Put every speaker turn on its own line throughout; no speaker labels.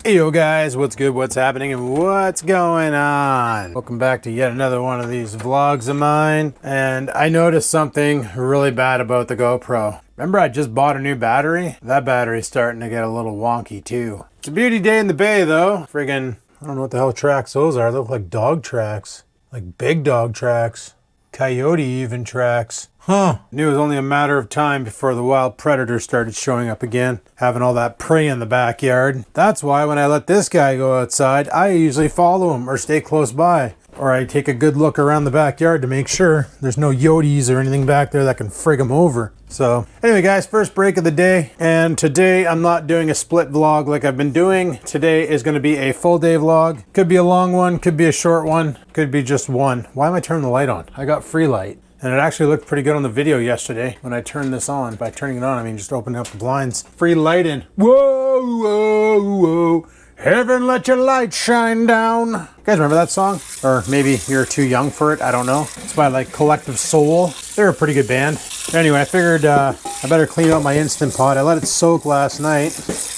Hey yo guys, what's good, what's happening, and what's going on? Welcome back to yet another one of these vlogs of mine. And I noticed something really bad about the GoPro. Remember I just bought a new battery? That battery's starting to get a little wonky too. It's a beauty day in the bay though. Friggin', I don't know what the hell tracks those are. They look like dog tracks. Like big dog tracks. Coyote even tracks. Huh. Knew it was only a matter of time before the wild predators started showing up again, having all that prey in the backyard. That's why when I let this guy go outside, I usually follow him or stay close by. Or I take a good look around the backyard to make sure there's no yotes or anything back there that can frig him over. So anyway guys, first break of the day, and today I'm not doing a split vlog like I've been doing. Today is going to be a full day vlog. Could be a long one, could be a short one, could be just one. Why am I turning the light on? I got free light. And it actually looked pretty good on the video yesterday when I turned this on. By turning it on, I mean just opening up the blinds. Free lighting. Whoa, whoa, whoa. Heaven, let your light shine down. You guys remember that song? Or maybe you're too young for it, I don't know. It's by like Collective Soul. They're a pretty good band. Anyway, I figured I better clean out my Instant Pot. I let it soak last night.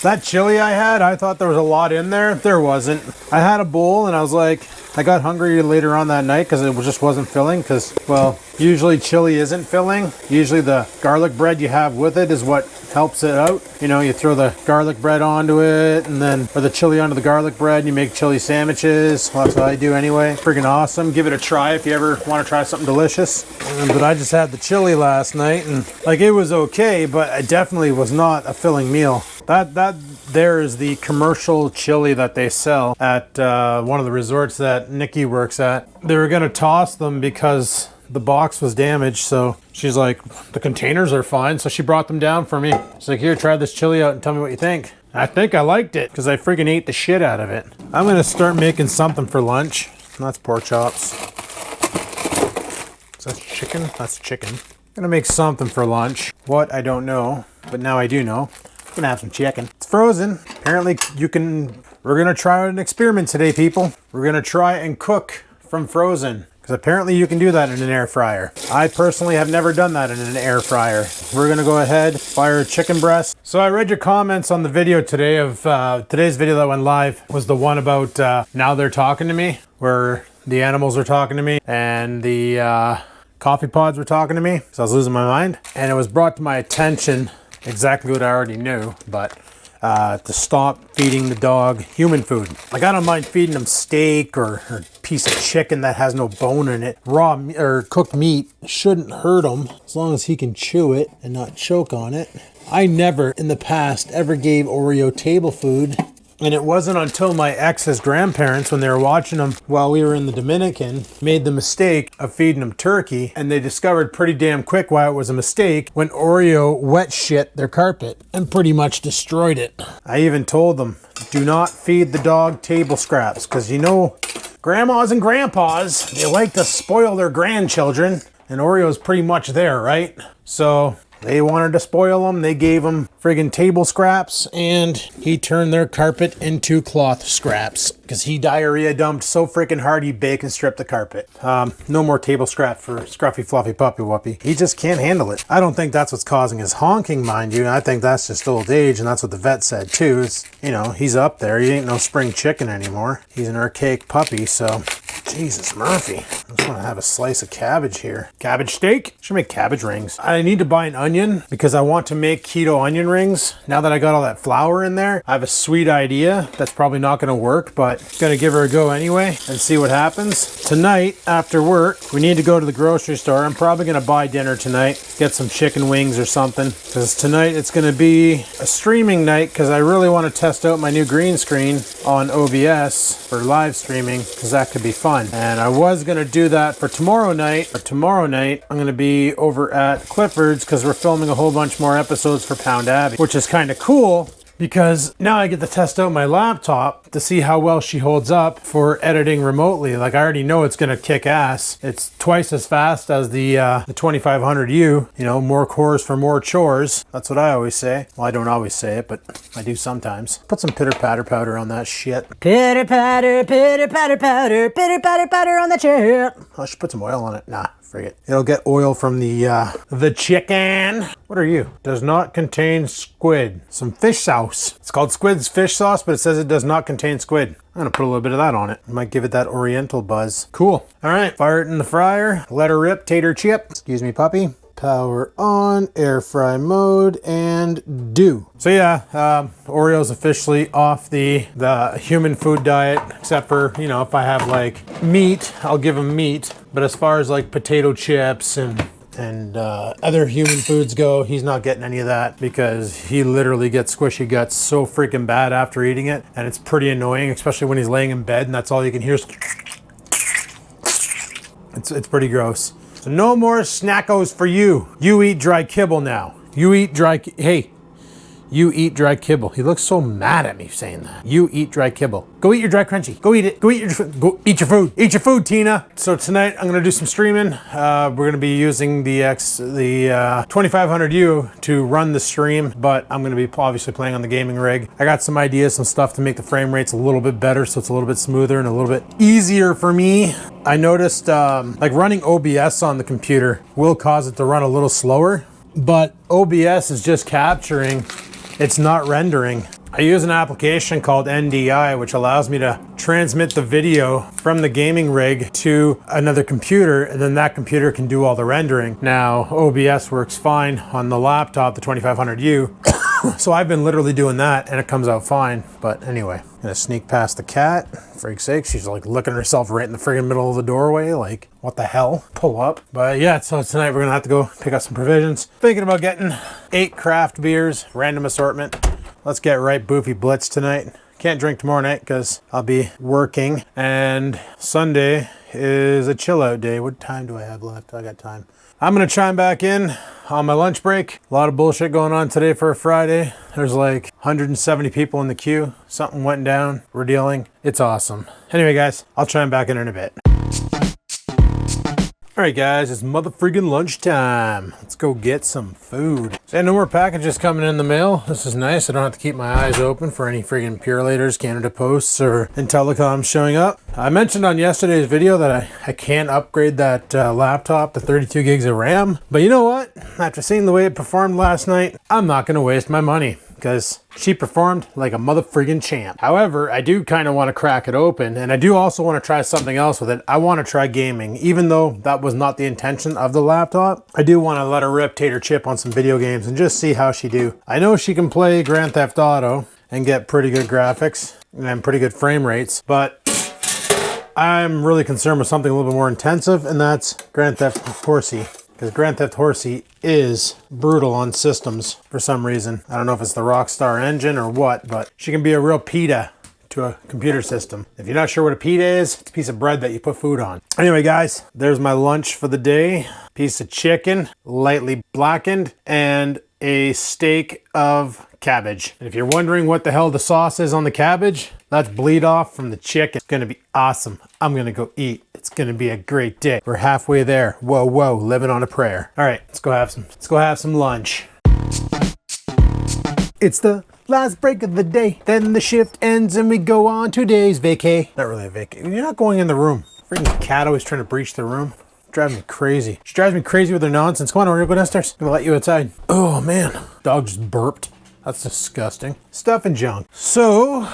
That chili I had, I thought there was a lot in there. There wasn't. I had a bowl and I was like, I got hungry later on that night because it just wasn't filling because, well, usually chili isn't filling. Usually the garlic bread you have with it is what helps it out. You know, you throw the garlic bread onto it and then, or the chili onto the garlic bread and you make chili sandwiches. Well, that's what I do anyway. Freaking awesome. Give it a try if you ever want to try something delicious. But I just had the chili last night and like it was okay, but it definitely was not a filling meal. That there is the commercial chili that they sell at one of the resorts that Nikki works at. They were going to toss them because the box was damaged, so she's like, the containers are fine, so she brought them down for me. She's like, here, try this chili out and tell me what you think. I think I liked it because I freaking ate the shit out of it. I'm going to start making something for lunch. That's pork chops. Is that chicken? That's chicken. I'm going to make something for lunch. What? I don't know, but now I do know. I'm gonna have some chicken. It's frozen. Apparently you can, we're gonna try out an experiment today, people. We're gonna try and cook from frozen. Because apparently you can do that in an air fryer. I personally have never done that in an air fryer. We're gonna go ahead, fire a chicken breast. So I read your comments on the video today of, today's video that went live was the one about Now They're Talking to Me, where the animals are talking to me and the coffee pods were talking to me. So I was losing my mind. And it was brought to my attention exactly what I already knew, but to stop feeding the dog human food. Like I don't mind feeding them steak or a piece of chicken that has no bone in it. Raw or cooked meat shouldn't hurt him as long as he can chew it and not choke on it. I never in the past ever gave Oreo table food. And it wasn't until my ex's grandparents, when they were watching them while we were in the Dominican, made the mistake of feeding them turkey. And they discovered pretty damn quick why it was a mistake when Oreo wet shit their carpet and pretty much destroyed it. I even told them, do not feed the dog table scraps. Because you know, grandmas and grandpas, they like to spoil their grandchildren. And Oreo's pretty much there, right? So they wanted to spoil them. They gave him friggin' table scraps and he turned their carpet into cloth scraps because he diarrhea dumped so freaking hard he bacon stripped the carpet. No more table scrap for Scruffy Fluffy Puppy Wuppy. He just can't handle it. I don't think that's what's causing his honking, mind you. I think that's just old age, and that's what the vet said too. Is, you know, he's up there. He ain't no spring chicken anymore. He's an archaic puppy, so Jesus Murphy. I just want to have a slice of cabbage here. Cabbage steak? Should make cabbage rings. I need to buy an onion because I want to make keto onion rings. Now that I got all that flour in there, I have a sweet idea that's probably not going to work, but gonna give her a go anyway and see what happens. Tonight after work, we need to go to the grocery store. I'm probably gonna buy dinner tonight, get some chicken wings or something, because tonight it's gonna be a streaming night because I really want to test out my new green screen on OBS for live streaming because that could be fun. And I was gonna do that for tomorrow night, but tomorrow night I'm gonna be over at Clifford's because we're filming a whole bunch more episodes for Pound Abbey, which is kind of cool because now I get to test out my laptop to see how well she holds up for editing remotely. Like I already know it's gonna kick ass. It's twice as fast as the 2500U. You know, more cores for more chores. That's what I always say. Well, I don't always say it, but I do sometimes. Put some pitter patter powder on that shit. Pitter patter powder, pitter patter powder on that shit. I should put some oil on it. Nah, Forget. It'll get oil from the chicken. What are you? Does not contain squid. Some fish sauce. It's called Skivinz fish sauce, but it says it does not contain squid. I'm gonna put a little bit of that on it. Might give it that oriental buzz. Cool. All right, fire it in the fryer. Let her rip, tater chip. Excuse me, puppy. Power on, air fry mode, and do. So yeah, Oreo's officially off the human food diet, except for, you know, if I have like meat, I'll give him meat. But as far as like potato chips and other human foods go, he's not getting any of that because he literally gets squishy guts so freaking bad after eating it. And it's pretty annoying, especially when he's laying in bed and that's all you can hear is... It's pretty gross. So no more snackos for you. You eat dry kibble now. You eat dry, hey, you eat dry kibble. He looks so mad at me saying that. You eat dry kibble. Go eat your dry crunchy. Go eat it. Go eat your food. Eat your food, Tina. So tonight I'm gonna do some streaming. We're gonna be using the 2500U to run the stream, but I'm gonna be obviously playing on the gaming rig. I got some ideas, some stuff to make the frame rates a little bit better, so it's a little bit smoother and a little bit easier for me. I noticed like running OBS on the computer will cause it to run a little slower, but OBS is just capturing, it's not rendering. I use an application called NDI, which allows me to transmit the video from the gaming rig to another computer, and then that computer can do all the rendering. Now, OBS works fine on the laptop, the 2500U. So I've been literally doing that and it comes out fine. But anyway, I'm gonna sneak past the cat. For freak's sake, she's like looking at herself right in the friggin' middle of the doorway. Like, what the hell? Pull up. But yeah, so tonight we're gonna have to go pick up some provisions. Thinking about getting 8 craft beers, random assortment. Let's get right boofy blitz tonight. Can't drink tomorrow night because I'll be working. And Sunday is a chill out day. What time do I have left? I got time. I'm gonna chime back in on my lunch break. A lot of bullshit going on today for a Friday. There's like 170 people in the queue. Something went down. We're dealing. It's awesome. Anyway, guys, I'll chime back in a bit. All right, guys, it's mother-friggin' lunchtime. Let's go get some food. So no more packages coming in the mail. This is nice. I don't have to keep my eyes open for any friggin' Purelators, Canada Posts, or Intellicoms showing up. I mentioned on yesterday's video that I can't upgrade that laptop to 32 gigs of RAM. But you know what? After seeing the way it performed last night, I'm not gonna waste my money, because she performed like a mother-friggin' champ. However, I do kind of want to crack it open, and I do also want to try something else with it. I want to try gaming. Even though that was not the intention of the laptop, I do want to let her rip tater chip on some video games and just see how she do. I know she can play Grand Theft Auto and get pretty good graphics and pretty good frame rates, but I'm really concerned with something a little bit more intensive, and that's Grand Theft Horsey. Because Grand Theft Horsey is brutal on systems for some reason. I don't know if it's the Rockstar engine or what, but she can be a real pita to a computer system. If you're not sure what a pita is, it's a piece of bread that you put food on. Anyway, guys, there's my lunch for the day. Piece of chicken, lightly blackened, and a steak of cabbage. And if you're wondering what the hell the sauce is on the cabbage, that's bleed off from the chicken. It's gonna be awesome. I'm gonna go eat. It's gonna be a great day. We're halfway there. Whoa, whoa, living on a prayer. All right, let's go have some lunch. It's the last break of the day. Then the shift ends and we go on to today's vacay. Not really a vacay. You're not going in the room. Freaking cat always trying to breach the room. Driving me crazy. She drives me crazy with her nonsense. Come on, Oreo, go downstairs. I'm gonna let you outside. Oh man, dog just burped. That's disgusting. Stuff and junk. So,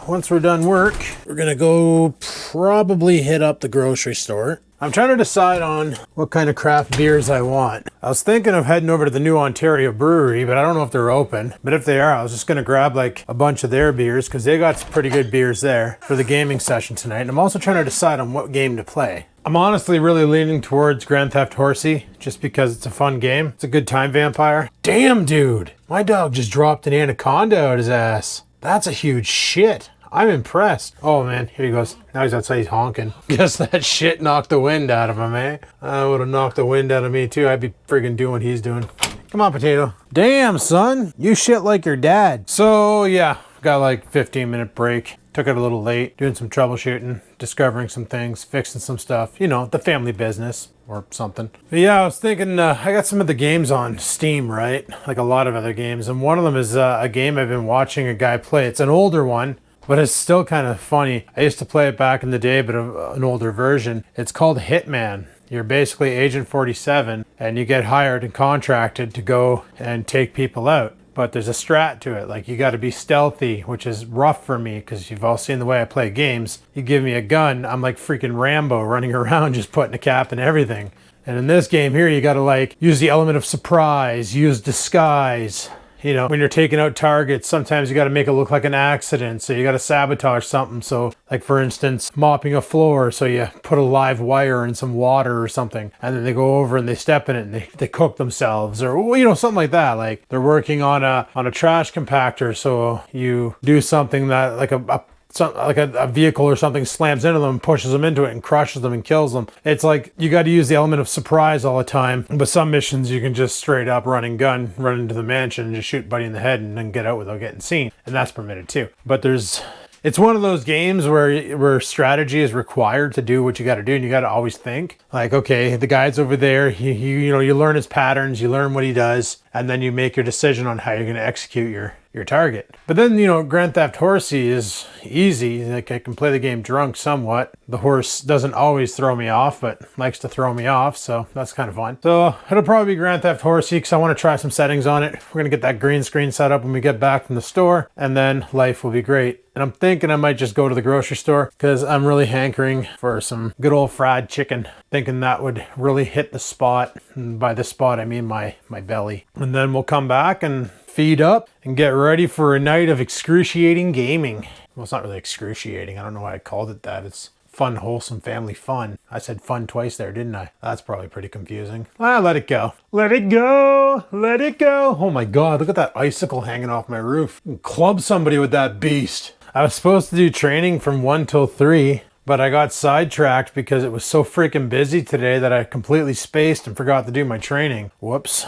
once we're done work, we're gonna go probably hit up the grocery store. I'm trying to decide on what kind of craft beers I want. I was thinking of heading over to the New Ontario Brewery, but I don't know if they're open. But if they are, I was just gonna grab like a bunch of their beers because they got some pretty good beers there for the gaming session tonight. And I'm also trying to decide on what game to play. I'm honestly really leaning towards Grand Theft Horsey just because it's a fun game. It's a good time vampire. Damn, dude. My dog just dropped an anaconda out his ass. That's a huge shit. I'm impressed. Oh man, here he goes. Now he's outside, he's honking. Guess that shit knocked the wind out of him, eh? I would have knocked the wind out of me too. I'd be friggin' doing what he's doing. Come on, Potato. Damn, son. You shit like your dad. So yeah, got like 15-minute break. Took it a little late, doing some troubleshooting, discovering some things, fixing some stuff. You know, the family business or something. But yeah, I was thinking, I got some of the games on Steam, right? Like a lot of other games. And one of them is a game I've been watching a guy play. It's an older one, but it's still kind of funny. I used to play it back in the day, but an older version. It's called Hitman. You're basically Agent 47 and you get hired and contracted to go and take people out. But there's a strat to it. Like, you got to be stealthy, which is rough for me because you've all seen the way I play games. You give me a gun, I'm like freaking Rambo running around just putting a cap in everything. And in this game here, you got to like use the element of surprise, use disguise. You know, when you're taking out targets, sometimes you got to make it look like an accident. So you got to sabotage something. So like, for instance, mopping a floor. So you put a live wire in some water or something, and then they go over and they step in it and they cook themselves, or, you know, something like that. Like, they're working on a trash compactor. So you do something that like a vehicle or something slams into them, pushes them into it and crushes them and kills them. It's like, you got to use the element of surprise all the time. But some missions you can just straight up run into the mansion and just shoot buddy in the head and then get out without getting seen. And that's permitted too. But it's one of those games where strategy is required to do what you got to do, and you got to always think like, okay, the guy's over there. You know, you learn his patterns, you learn what he does, and then you make your decision on how you're going to execute your target. But then, you know, Grand Theft Horsey is easy. Like, I can play the game drunk somewhat. The horse doesn't always throw me off, but likes to throw me off, so that's kind of fun. So it'll probably be Grand Theft Horsey because I want to try some settings on it. We're going to get that green screen set up when we get back from the store, and then life will be great. And I'm thinking I might just go to the grocery store because I'm really hankering for some good old fried chicken. Thinking that would really hit the spot. And by the spot, I mean my belly. And then we'll come back and feed up and get ready for a night of excruciating gaming. Well, it's not really excruciating. I don't know why I called it that. It's fun, wholesome family fun. I said fun twice there, didn't I? That's probably pretty confusing. Let it go. Let it go. Let it go. Oh my God, look at that icicle hanging off my roof. Club somebody with that beast. I was supposed to do training from 1 till 3, but I got sidetracked because it was so freaking busy today that I completely spaced and forgot to do my training. Whoops.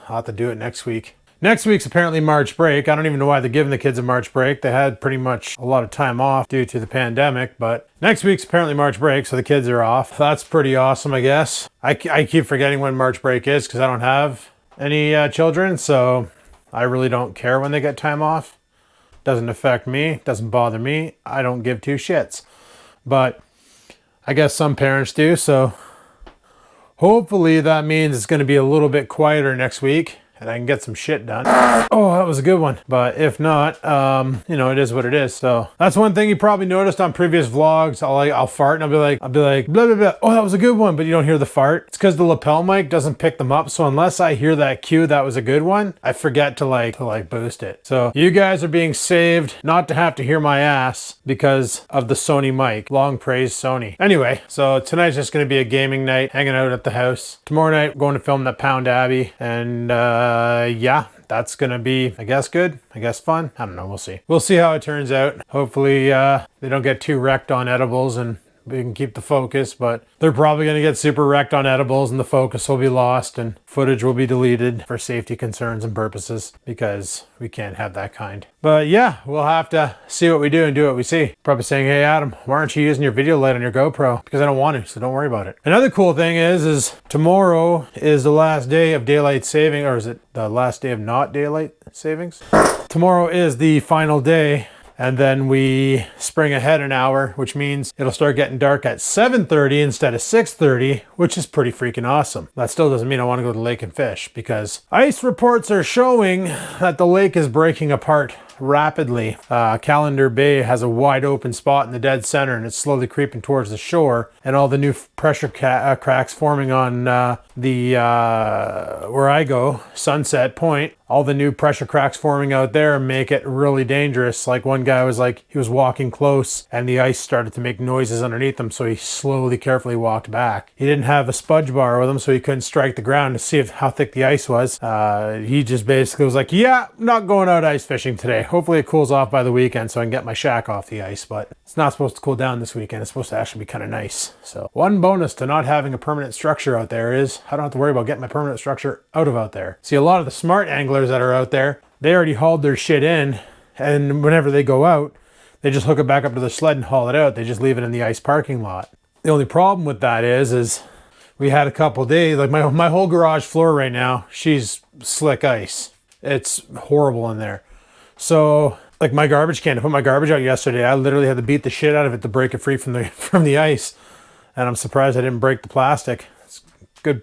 I'll have to do it next week. Next week's apparently March break. I don't even know why they're giving the kids a March break. They had pretty much a lot of time off due to the pandemic, but next week's apparently March break, so the kids are off. That's pretty awesome, I guess. I keep forgetting when March break is because I don't have any children, so I really don't care when they get time off. Doesn't affect me, doesn't bother me. I don't give two shits. But I guess some parents do, so hopefully that means it's going to be a little bit quieter next week and I can get some shit done. Oh, that was a good one. But if not, you know, it is what it is. So that's one thing you probably noticed on previous vlogs. I'll fart and I'll be like, blah, blah, blah. Oh, that was a good one. But you don't hear the fart. It's because the lapel mic doesn't pick them up. So unless I hear that cue, that was a good one, I forget to like boost it. So you guys are being saved not to have to hear my ass because of the Sony mic. Long praise Sony. Anyway, so tonight's just going to be a gaming night, hanging out at the house. Tomorrow night, going to film that Pound Abbey. And yeah, that's gonna be, I guess, good. I guess fun. I don't know. We'll see. We'll see how it turns out. Hopefully they don't get too wrecked on edibles and we can keep the focus, but they're probably going to get super wrecked on edibles and the focus will be lost and footage will be deleted for safety concerns and purposes because we can't have that kind. But yeah, we'll have to see what we do and do what we see. Probably saying, hey Adam, why aren't you using your video light on your GoPro? Because I don't want to, so don't worry about it. Another cool thing is tomorrow is the last day of daylight saving, or is it the last day of not daylight savings? Tomorrow is the final day. And then we spring ahead an hour, which means it'll start getting dark at 7:30 instead of 6:30, which is pretty freaking awesome. That still doesn't mean I want to go to the lake and fish because ice reports are showing that the lake is breaking apart rapidly. Calendar Bay has a wide open spot in the dead center and it's slowly creeping towards the shore, and all the new pressure cracks forming on where I go, Sunset Point, all the new pressure cracks forming out there make it really dangerous. Like one guy was like, he was walking close and the ice started to make noises underneath him, so he slowly, carefully walked back. He didn't have a spudge bar with him, so he couldn't strike the ground to see how thick the ice was. He just basically was like, yeah, not going out ice fishing today. Hopefully it cools off by the weekend so I can get my shack off the ice, but it's not supposed to cool down this weekend. It's supposed to actually be kind of nice. So one bonus to not having a permanent structure out there is I don't have to worry about getting my permanent structure out there. See, a lot of the smart anglers that are out there, they already hauled their shit in, and whenever they go out, they just hook it back up to the sled and haul it out. They just leave it in the ice parking lot. The only problem with that is we had a couple days, like my whole garage floor right now, she's slick ice. It's horrible in there. So like my garbage can, to put my garbage out yesterday, I literally had to beat the shit out of it to break it free from the ice. And I'm surprised I didn't break the plastic. It's good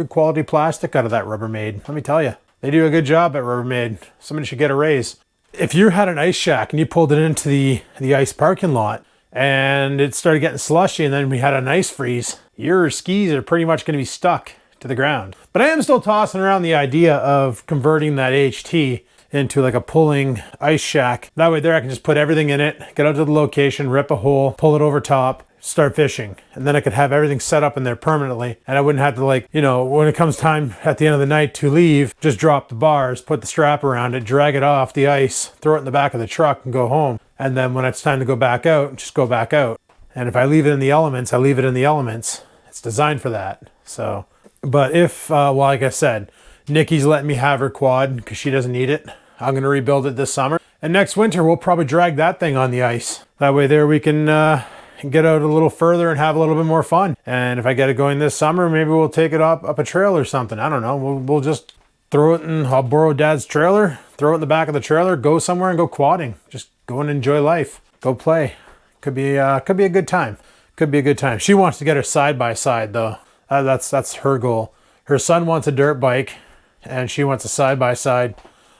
quality plastic out of that Rubbermaid. Let me tell you, they do a good job at Rubbermaid. Somebody should get a raise. If you had an ice shack and you pulled it into the ice parking lot and it started getting slushy and then we had an ice freeze, your skis are pretty much going to be stuck to the ground. But I am still tossing around the idea of converting that HT into like a pulling ice shack. That way there I can just put everything in it, get out to the location, rip a hole, pull it over top, start fishing. And then I could have everything set up in there permanently. And I wouldn't have to, like, you know, when it comes time at the end of the night to leave, just drop the bars, put the strap around it, drag it off the ice, throw it in the back of the truck and go home. And then when it's time to go back out, just go back out. And if I leave it in the elements, I leave it in the elements. It's designed for that. So, but if, well, like I said, Nikki's letting me have her quad because she doesn't need it, I'm going to rebuild it this summer. And next winter, we'll probably drag that thing on the ice. That way there we can get out a little further and have a little bit more fun. And if I get it going this summer, maybe we'll take it up a trail or something. I don't know. We'll just throw it in, I'll borrow Dad's trailer, throw it in the back of the trailer, go somewhere and go quadding. Just go and enjoy life. Go play. Could be a good time. Could be a good time. She wants to get her side-by-side though. That's her goal. Her son wants a dirt bike and she wants a side-by-side.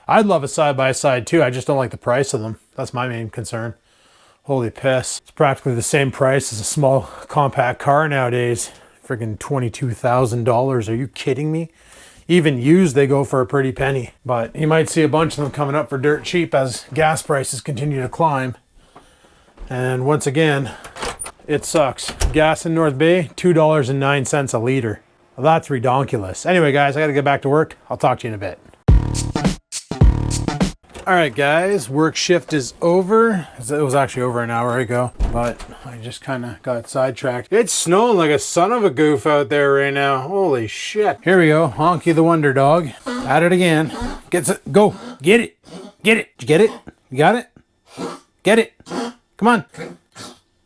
I'd love a side-by-side too. I just don't like the price of them. That's my main concern. Holy piss. It's practically the same price as a small compact car nowadays. Friggin' $22,000. Are you kidding me? Even used, they go for a pretty penny. But you might see a bunch of them coming up for dirt cheap as gas prices continue to climb. And once again, it sucks. Gas in North Bay, $2.09 a liter. Well, that's redonkulous. Anyway, guys, I gotta get back to work. I'll talk to you in a bit. All right, guys, work shift is over. It was actually over an hour ago, but I just kind of got sidetracked. It's snowing like a son of a goof out there right now. Holy shit. Here we go, Honky the Wonder Dog. At it again. Go, get it. Get it. Did you get it? You got it? Get it. Come on.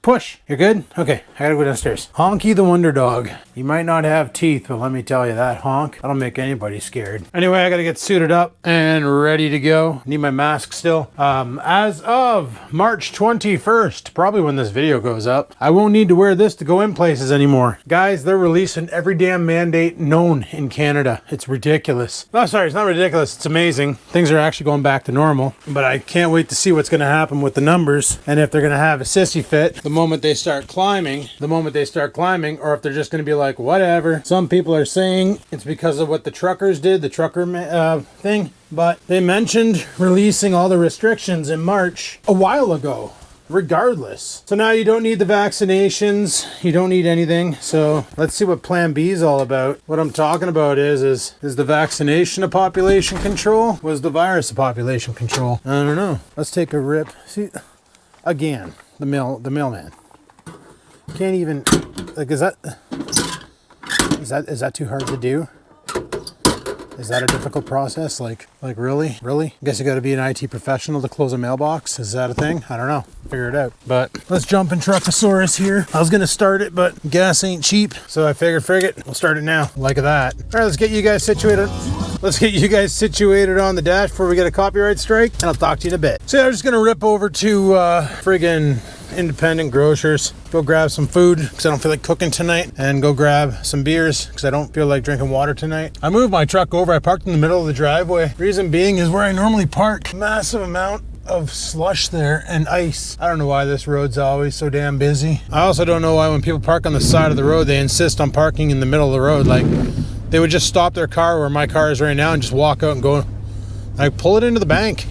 Push. You're good? Okay, I gotta go downstairs. Honky the Wonder Dog. You might not have teeth, but let me tell you, that honk, that'll make anybody scared. Anyway, I gotta get suited up and ready to go. Need my mask still. As of March 21st, probably when this video goes up, I won't need to wear this to go in places anymore. Guys, they're releasing every damn mandate known in Canada. It's ridiculous. Oh, sorry, it's not ridiculous. It's amazing. Things are actually going back to normal, but I can't wait to see what's gonna happen with the numbers and if they're gonna have a sissy fit the moment they start climbing, or if they're just gonna be like, whatever. Some people are saying it's because of what the truckers did, the trucker thing, but they mentioned releasing all the restrictions in March a while ago, regardless. So now you don't need the vaccinations, you don't need anything. So let's see what Plan B is all about. What I'm talking about is the vaccination a population control? Was the virus a population control? I don't know. Let's take a rip. See, again, the mailman. Can't even, like, is that too hard to do? Is that a difficult process? Like really? I guess you gotta be an IT professional to close a mailbox. Is that a thing? I don't know. Figure it out. But let's jump in Truckosaurus here. I was gonna start it, but gas ain't cheap. So I figured, we'll start it now. Like that. All right, let's get you guys situated. Let's get you guys situated on the dash before we get a copyright strike, and I'll talk to you in a bit. So yeah, I'm just gonna rip over to friggin' Independent Grocers, go grab some food because I don't feel like cooking tonight, and go grab some beers because I don't feel like drinking water tonight. I moved my truck over. I parked in the middle of the driveway. Reason being is where I normally park. Massive amount of slush there and ice. I don't know why this road's always so damn busy. I also don't know why when people park on the side of the road, they insist on parking in the middle of the road. Like, they would just stop their car where my car is right now and just walk out and go, like, pull it into the bank.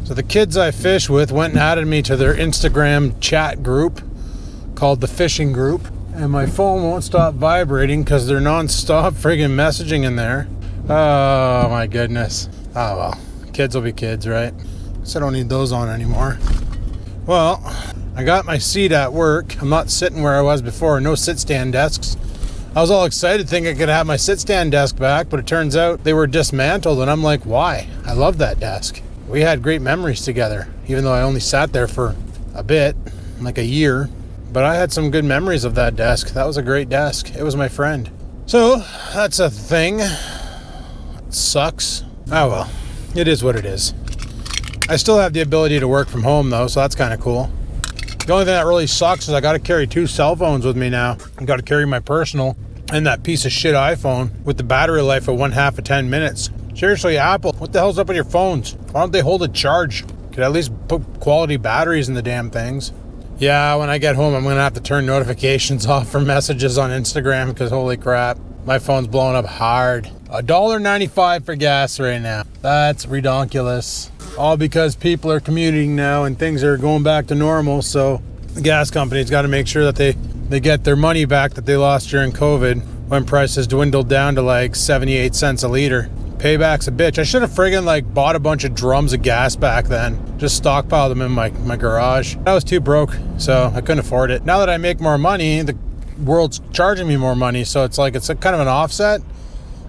So the kids I fish with went and added me to their Instagram chat group called the Fishing Group. And my phone won't stop vibrating because they're non-stop friggin' messaging in there. Oh my goodness. Oh well, kids will be kids, right? So I don't need those on anymore. Well, I got my seat at work. I'm not sitting where I was before, no sit-stand desks. I was all excited thinking I could have my sit-stand desk back, but it turns out they were dismantled, and I'm like, why? I love that desk. We had great memories together, even though I only sat there for a bit, like a year. But I had some good memories of that desk. That was a great desk. It was my friend. So, that's a thing. It sucks. Oh well, it is what it is. I still have the ability to work from home though, so that's kind of cool. The only thing that really sucks is I got to carry 2 cell phones with me now. I got to carry my personal And that piece of shit iPhone with the battery life of 1/2 of 10 minutes. Seriously, Apple, what the hell's up with your phones? Why don't they hold a charge? Could at least put quality batteries in the damn things. Yeah, when I get home, I'm going to have to turn notifications off for messages on Instagram because holy crap, my phone's blowing up hard. $1.95 for gas right now. That's redonkulous. All because people are commuting now and things are going back to normal. So the gas company's got to make sure that they get their money back that they lost during COVID when prices dwindled down to like 78 cents a liter. Payback's a bitch. I should have friggin' like bought a bunch of drums of gas back then. Just stockpiled them in my garage. I was too broke, so I couldn't afford it. Now that I make more money, the world's charging me more money, so it's like it's a kind of an offset.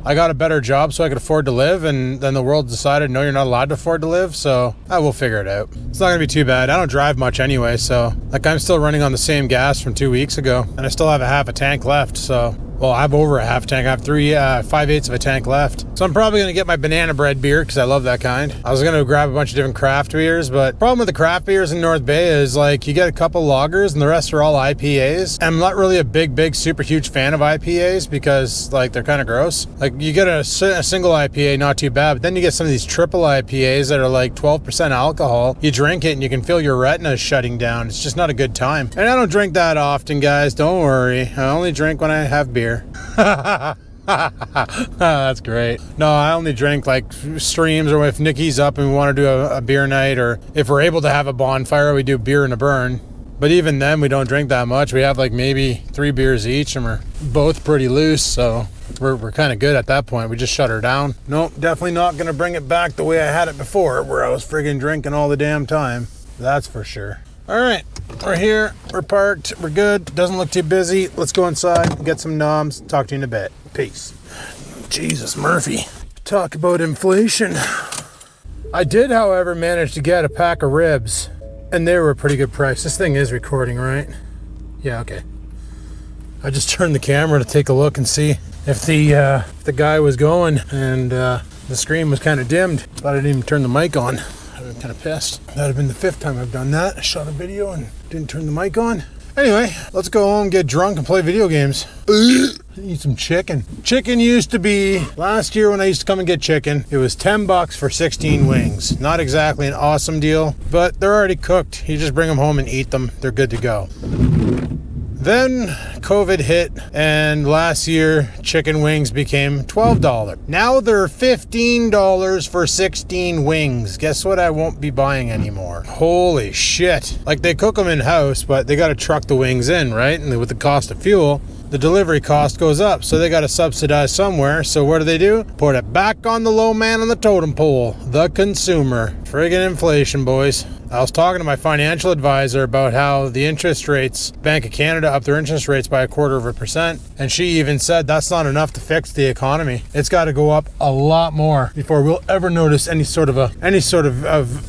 I got a better job so I could afford to live, and then the world decided, no, you're not allowed to afford to live, so I will figure it out. It's not gonna be too bad. I don't drive much anyway, so like I'm still running on the same gas from 2 weeks ago, and I still have a half a tank left, so well, I have over a half tank. I have 5/8 of a tank left. So I'm probably gonna get my banana bread beer because I love that kind. I was gonna grab a bunch of different craft beers, but the problem with the craft beers in North Bay is like you get a couple lagers and the rest are all IPAs. And I'm not really a big, super huge fan of IPAs because like they're kind of gross. Like you get a single IPA, not too bad, but then you get some of these triple IPAs that are like 12% alcohol. You drink it and you can feel your retinas shutting down. It's just not a good time. And I don't drink that often, guys. Don't worry. I only drink when I have beer. That's great. No, I only drink like streams or if Nikki's up and we want to do a beer night, or if we're able to have a bonfire, we do beer and a burn. But even then, we don't drink that much. We have like maybe 3 beers each and we're both pretty loose, so we're kind of good at that point. We just shut her down. Nope, definitely not going to bring it back the way I had it before, where I was friggin' drinking all the damn time. That's for sure. All right, we're here, we're parked, we're good. Doesn't look too busy. Let's go inside, get some noms, talk to you in a bit. Peace. Jesus, Murphy. Talk about inflation. I did, however, manage to get a pack of ribs, and they were a pretty good price. This thing is recording, right? Yeah, okay. I just turned the camera to take a look and see if the guy was going, and the screen was kind of dimmed. But I didn't even turn the mic on. I'm kind of pissed. That would have been the 5th time I've done that. I shot a video and didn't turn the mic on. Anyway, let's go home, get drunk, and play video games. Eat some chicken. Chicken used to be, last year when I used to come and get chicken, it was $10 for 16 wings. Not exactly an awesome deal, but they're already cooked. You just bring them home and eat them. They're good to go. Then COVID hit, and last year chicken wings became $12. Now they're $15 for 16 wings. Guess what I won't be buying anymore? Holy shit. Like they cook them in-house, but they gotta truck the wings in, right? And with the cost of fuel, the delivery cost goes up, so they gotta subsidize somewhere. So what do? Put it back on the low man on the totem pole, the consumer. Friggin' inflation, boys. I was talking to my financial advisor about how the interest rates, Bank of Canada upped their interest rates by 1/4%, and she even said that's not enough to fix the economy. It's got to go up a lot more before we'll ever notice any sort of a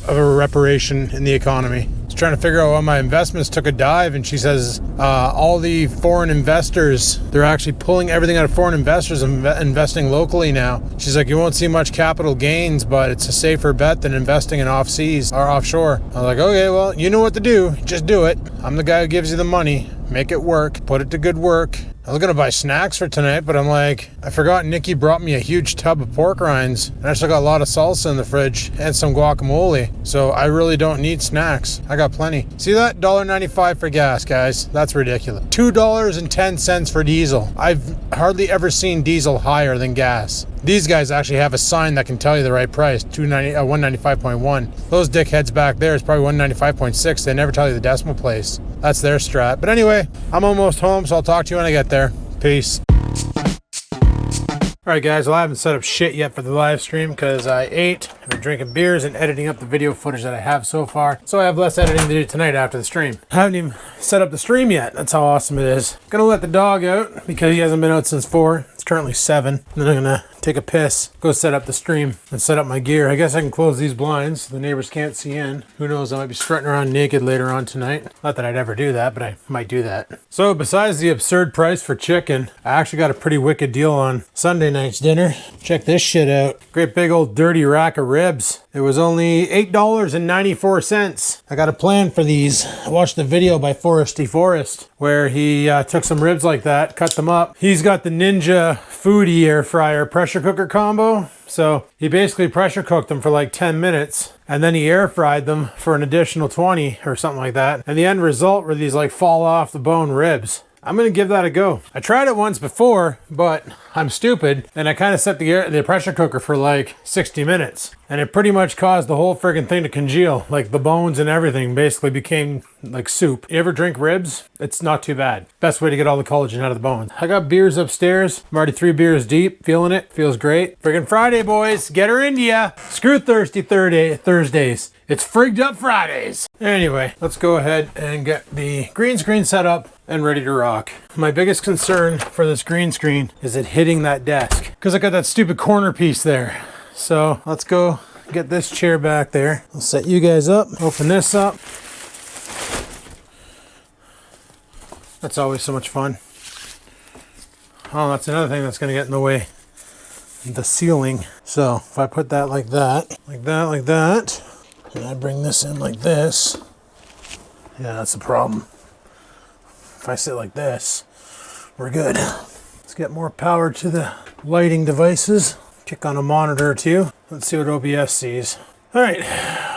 reparation in the economy. I was trying to figure out why my investments took a dive, and she says all the foreign investors, they're actually pulling everything out of foreign investors and investing locally now. She's like, you won't see much capital gains, but it's a safer bet than investing in offshore. I was like, okay, well, you know what to do. Just do it. I'm the guy who gives you the money. Make it work. Put it to good work. I was gonna buy snacks for tonight, but I'm like, I forgot Nikki brought me a huge tub of pork rinds, and I still got a lot of salsa in the fridge and some guacamole, so I really don't need snacks. I got plenty. See that? $1.95 for gas, guys. That's ridiculous. $2.10 for diesel. I've hardly ever seen diesel higher than gas. These guys actually have a sign that can tell you the right price, 195.1. Those dickheads back there is probably 195.6. They never tell you the decimal place. That's their strat. But anyway, I'm almost home, so I'll talk to you when I get there. Peace. Alright guys, well I haven't set up shit yet for the live stream because I ate, I've been drinking beers and editing up the video footage that I have so far. So I have less editing to do tonight after the stream. I haven't even set up the stream yet. That's how awesome it is. Gonna let the dog out because he hasn't been out since 4. It's currently 7. And then I'm gonna take a piss, go set up the stream, and set up my gear. I guess I can close these blinds so the neighbors can't see in. Who knows, I might be strutting around naked later on tonight. Not that I'd ever do that, but I might do that. So besides the absurd price for chicken, I actually got a pretty wicked deal on Sunday night's dinner. Check this shit out. Great big old dirty rack of ribs. It was only $8.94. I got a plan for these. I watched the video by Foresty Forest where he took some ribs like that, cut them up. He's got the Ninja Foodie air fryer pressure cooker combo. So he basically pressure cooked them for like 10 minutes and then he air fried them for an additional 20 or something like that. And the end result were these like fall off the bone ribs. I'm gonna give that a go. I tried it once before, but I'm stupid and I kind of set the pressure cooker for like 60 minutes and it pretty much caused the whole friggin' thing to congeal. Like the bones and everything basically became like soup. You ever drink ribs? It's not too bad. Best way to get all the collagen out of the bones. I got beers upstairs. I'm already 3 beers deep. Feeling it. Feels great. Friggin' Friday, boys. Get her into ya. Screw thirsty Thursdays. It's frigged up Fridays. Anyway, let's go ahead and get the green screen set up and ready to rock. My biggest concern for this green screen is it hitting that desk because I got that stupid corner piece there. So let's go get this chair back there. I'll set you guys up, open this up. That's always so much fun. Oh, that's another thing that's gonna get in the way. The ceiling. So if I put that like that, like that, and I bring this in like this, yeah, that's the problem. If I sit like this, we're good. Let's get more power to the lighting devices. Kick on a monitor or two. Let's see what OBS sees. All right,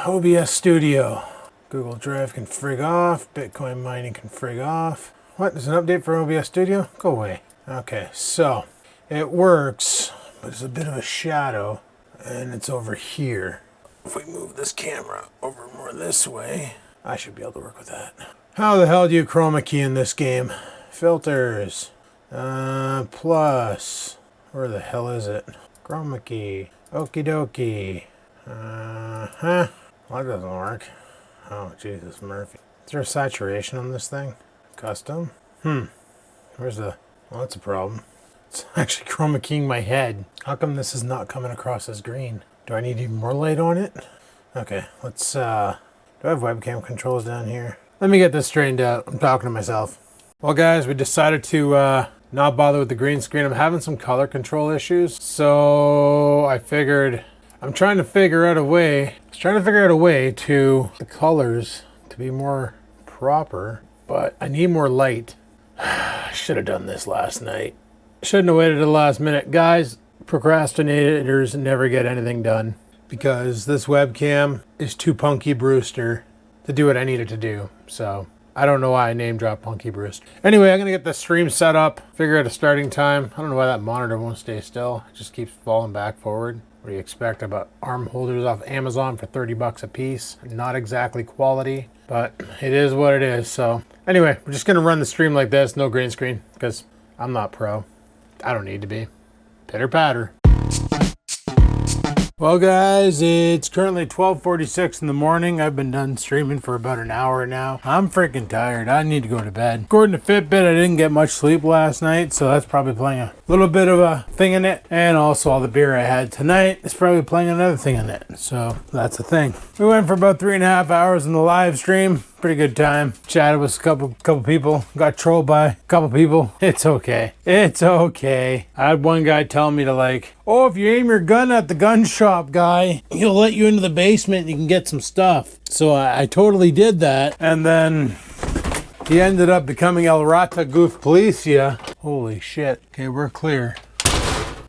OBS Studio. Google Drive can frig off. Bitcoin mining can frig off. What, there's an update for OBS Studio? Go away. Okay, so it works, but it's a bit of a shadow and it's over here. If we move this camera over more this way, I should be able to work with that. How the hell do you chroma key in this game? Filters, plus, where the hell is it? Chroma key, okie dokie. Well, that doesn't work. Oh, Jesus Murphy. Is there a saturation on this thing? Custom? Where's the, well, that's a problem. It's actually chroma keying my head. How come this is not coming across as green? Do I need even more light on it? Okay, let's, do I have webcam controls down here? Let me get this straightened out. I'm talking to myself. Well, guys, we decided to not bother with the green screen. I'm having some color control issues. So I figured, I'm trying to figure out a way to the colors to be more proper, but I need more light. I should have done this last night. Shouldn't have waited to the last minute. Guys, procrastinators never get anything done because this webcam is too Punky Brewster to do what I needed to do. So I don't know why I name dropped Punky Brewster. Anyway, I'm gonna get the stream set up, figure out a starting time. I don't know why that monitor won't stay still. It just keeps falling back forward. What do you expect? I bought arm holders off Amazon for 30 bucks a piece. Not exactly quality, but it is what it is. So anyway, we're just gonna run the stream like this, no green screen, because I'm not pro. I don't need to be. Pitter patter. Well, guys, it's currently 12:46 in the morning. I've been done streaming for about an hour now. I'm freaking tired. I need to go to bed. According to Fitbit, I didn't get much sleep last night, so that's probably playing a little bit of a thing in it. And also all the beer I had tonight is probably playing another thing in it. So that's a thing. We went for about 3.5 hours in the live stream. Pretty good time. Chatted with a couple people. Got trolled by a couple people. It's okay. It's okay. I had one guy tell me to like, oh, if you aim your gun at the gun shop guy, he'll let you into the basement and you can get some stuff. So I totally did that. And then he ended up becoming El Rata Goof Policia. Holy shit. Okay, we're clear.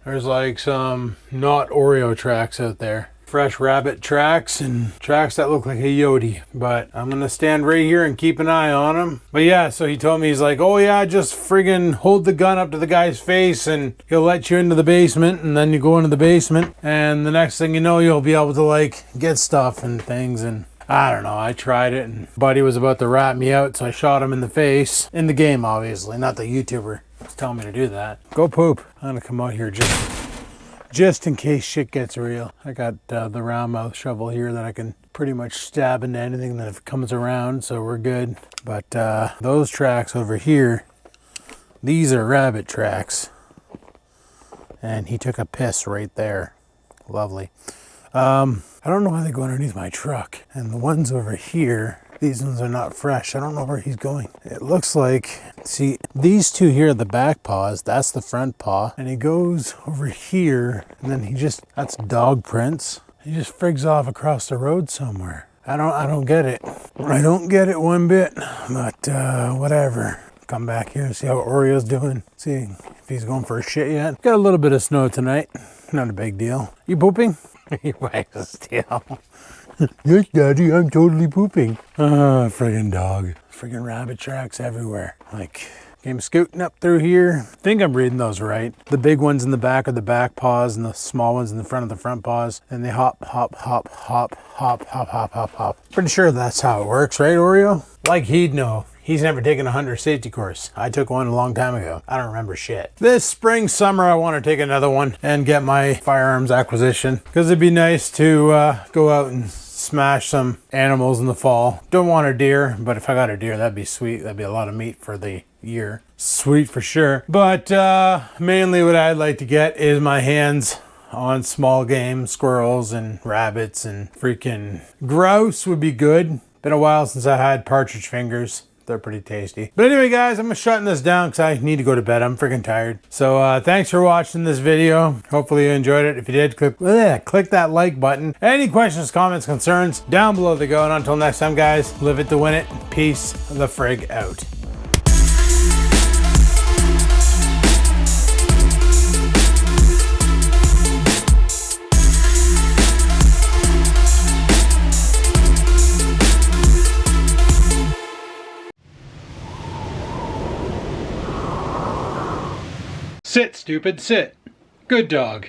There's like some not Oreo tracks out there. Fresh rabbit tracks and tracks that look like a Yodi, but I'm gonna stand right here and keep an eye on him. But yeah, so he told me, he's like, oh yeah, just friggin' hold the gun up to the guy's face and he'll let you into the basement, and then you go into the basement and the next thing you know, you'll be able to like get stuff and things. And I don't know, I tried it and buddy was about to rat me out, so I shot him in the face. In the game, obviously, not the YouTuber was telling me to do that. Go poop. I'm gonna come out here just in case shit gets real. I got the round mouth shovel here that I can pretty much stab into anything that comes around, so we're good. But those tracks over here, these are rabbit tracks. and he took a piss right there. Lovely. I don't know why they go underneath my truck. And the ones over here, these ones are not fresh. I don't know where he's going. It looks like, see, these two here are the back paws. That's the front paw. And he goes over here, and then that's dog prints. He just frigs off across the road somewhere. I don't get it. I don't get it one bit, but whatever. Come back here and see how Oreo's doing. See if he's going for a shit yet. Got a little bit of snow tonight. Not a big deal. You pooping? He wags his tail. Yes, Daddy, I'm totally pooping. Friggin' dog. Friggin' rabbit tracks everywhere. Like, came scooting up through here. I think I'm reading those right. The big ones in the back are the back paws, and the small ones in the front are the front paws. And they hop, hop, hop, hop, hop, hop, hop, hop, hop. Pretty sure that's how it works, right, Oreo? Like he'd know. He's never taken a hunter safety course. I took one a long time ago. I don't remember shit. This spring, summer, I want to take another one and get my firearms acquisition, because it'd be nice to go out and smash some animals in the fall. Don't want a deer, but if I got a deer, that'd be sweet. That'd be a lot of meat for the year. Sweet for sure. But mainly what I'd like to get is my hands on small game, squirrels and rabbits, and freaking grouse would be good. Been a while since I had partridge fingers. They're pretty tasty. But anyway, guys, I'm shutting this down because I need to go to bed. I'm freaking tired. So thanks for watching this video. Hopefully you enjoyed it. If you did, click that like button. Any questions, comments, concerns, down below they go. And until next time, guys, live it to win it. Peace the frig out. Sit, stupid, sit. Good dog.